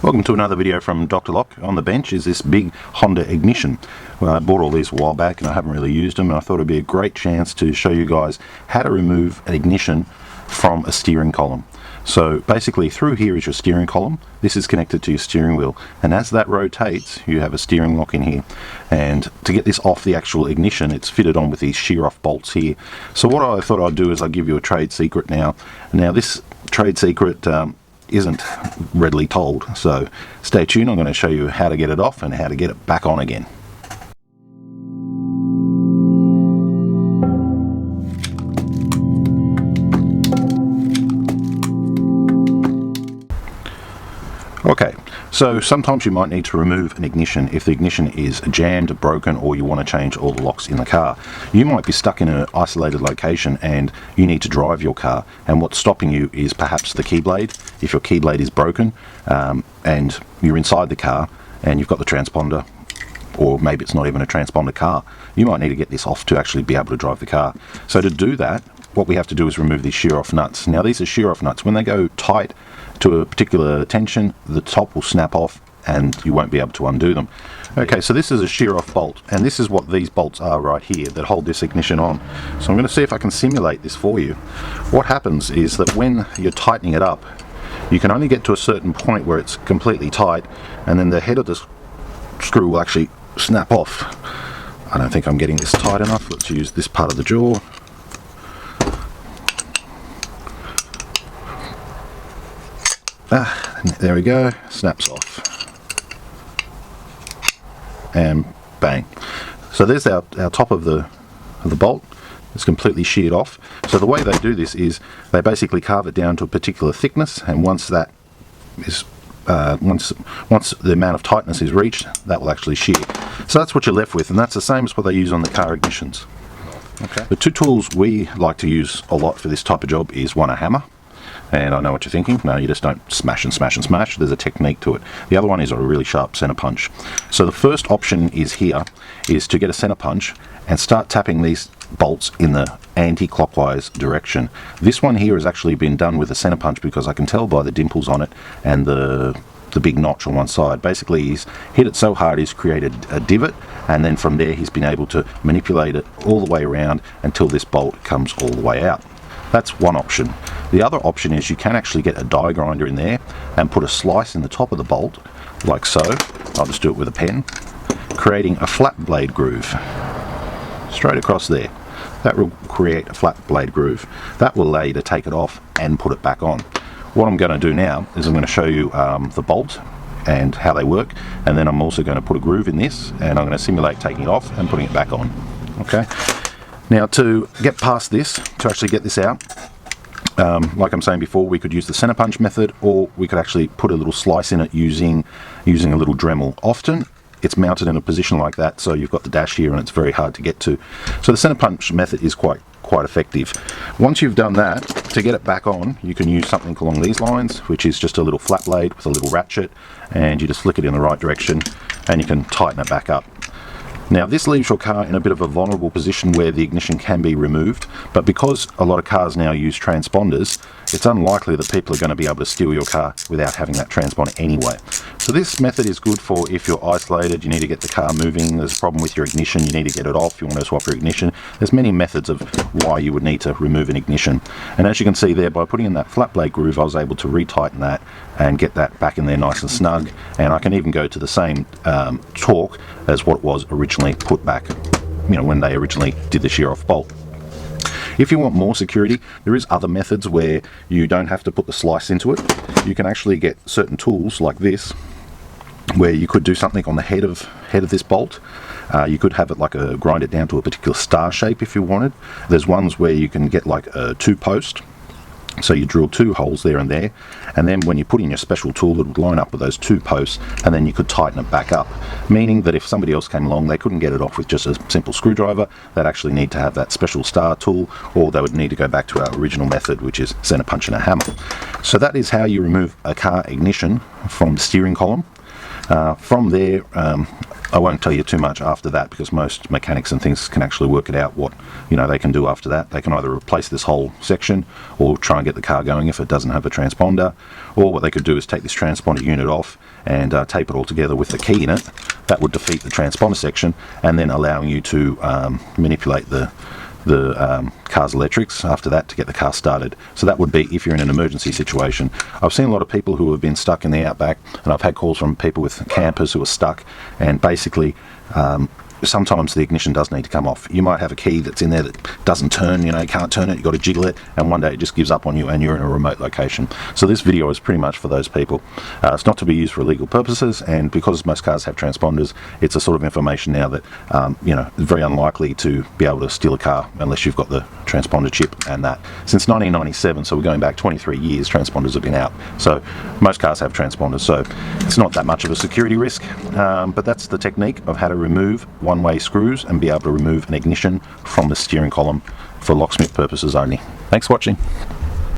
Welcome to another video from Dr. Lock. On the bench is this big Honda ignition. Well, I bought all these a while back and I haven't really used them, and I thought it'd be a great chance to show you guys how to remove an ignition from a steering column. So basically through here is your steering column. This is connected to your steering wheel, and as that rotates you have a steering lock in here, and to get this off the actual ignition it's fitted on with these shear off bolts here. So what I thought I'd do is I'll give you a trade secret now. Now this trade secret isn't readily told, so stay tuned. I'm going to show you how to get it off and how to get it back on again. Okay, so sometimes you might need to remove an ignition if the ignition is jammed, broken, or you want to change all the locks in the car. You might be stuck in an isolated location and you need to drive your car, and what's stopping you is perhaps the key blade. If your key blade is broken and you're inside the car and you've got the transponder, or maybe it's not even a transponder car, you might need to get this off to actually be able to drive the car. So to do that, what we have to do is remove these shear off nuts. Now these are shear off nuts. When they go tight to a particular tension, the top will snap off and you won't be able to undo them. Okay, so this is a shear off bolt, and this is what these bolts are right here that hold this ignition on. So I'm going to see if I can simulate this for you. What happens is that when you're tightening it up, you can only get to a certain point where it's completely tight, and then the head of the screw will actually snap off. I don't think I'm getting this tight enough. Let's use this part of the jaw. There we go, snaps off, and bang. So there's our top of the bolt. It's completely sheared off. So the way they do this is they basically carve it down to a particular thickness, and once that is once the amount of tightness is reached, that will actually shear. So that's what you're left with, and that's the same as what they use on the car ignitions. Okay. The two tools we like to use a lot for this type of job is one, a hammer. And I know what you're thinking. No, you just don't smash and smash and smash. There's a technique to it. The other one is a really sharp center punch. So the first option is here, is to get a center punch and start tapping these bolts in the anti-clockwise direction. This one here has actually been done with a center punch because I can tell by the dimples on it and the big notch on one side. Basically he's hit it so hard he's created a divot, and then from there he's been able to manipulate it all the way around until this bolt comes all the way out. That's one option. The other option is you can actually get a die grinder in there and put a slice in the top of the bolt, like so. I'll just do it with a pen, creating a flat blade groove straight across there. That will create a flat blade groove. That will allow you to take it off and put it back on. What I'm going to do now is I'm going to show you the bolt and how they work, and then I'm also going to put a groove in this, and I'm going to simulate taking it off and putting it back on. Okay. Now to get past this, to actually get this out, like I'm saying before, we could use the center punch method, or we could actually put a little slice in it using a little Dremel. Often it's mounted in a position like that, so you've got the dash here and it's very hard to get to. So the center punch method is quite effective. Once you've done that, to get it back on, you can use something along these lines, which is just a little flat blade with a little ratchet, and you just flick it in the right direction and you can tighten it back up. Now this leaves your car in a bit of a vulnerable position where the ignition can be removed, but because a lot of cars now use transponders, it's unlikely that people are going to be able to steal your car without having that transponder anyway. So this method is good for if you're isolated, you need to get the car moving, there's a problem with your ignition, you need to get it off, you want to swap your ignition. There's many methods of why you would need to remove an ignition. And as you can see there, by putting in that flat blade groove, I was able to retighten that and get that back in there nice and snug. And I can even go to the same torque as what was originally put back, when they originally did the shear off bolt. If you want more security, there is other methods where you don't have to put the slice into it. You can actually get certain tools like this, where you could do something on the head of this bolt. You could have it grind it down to a particular star shape if you wanted. There's ones where you can get like a 2-post. So you drill 2 holes there, and then when you put in your special tool, it would line up with those 2 posts, and then you could tighten it back up, meaning that if somebody else came along, they couldn't get it off with just a simple screwdriver. They'd actually need to have that special star tool, or they would need to go back to our original method, which is center punch and a hammer. So that is how you remove a car ignition from the steering column. From there, I won't tell you too much after that, because most mechanics and things can actually work it out what they can do after that. They can either replace this whole section or try and get the car going if it doesn't have a transponder, or what they could do is take this transponder unit off and tape it all together with the key in it. That would defeat the transponder section, and then allowing you to manipulate the car's electrics after that to get the car started. So that would be if you're in an emergency situation. I've seen a lot of people who have been stuck in the outback, and I've had calls from people with campers who are stuck, and basically sometimes the ignition does need to come off. You might have a key that's in there that doesn't turn, you can't turn it, you've got to jiggle it, and one day it just gives up on you and you're in a remote location. So this video is pretty much for those people. It's not to be used for illegal purposes, and because most cars have transponders, it's a sort of information now that it's very unlikely to be able to steal a car unless you've got the transponder chip and that. Since 1997, so we're going back 23 years, transponders have been out. So most cars have transponders, so it's not that much of a security risk, but that's the technique of how to remove one-way screws and be able to remove an ignition from the steering column for locksmith purposes only. Thanks for watching.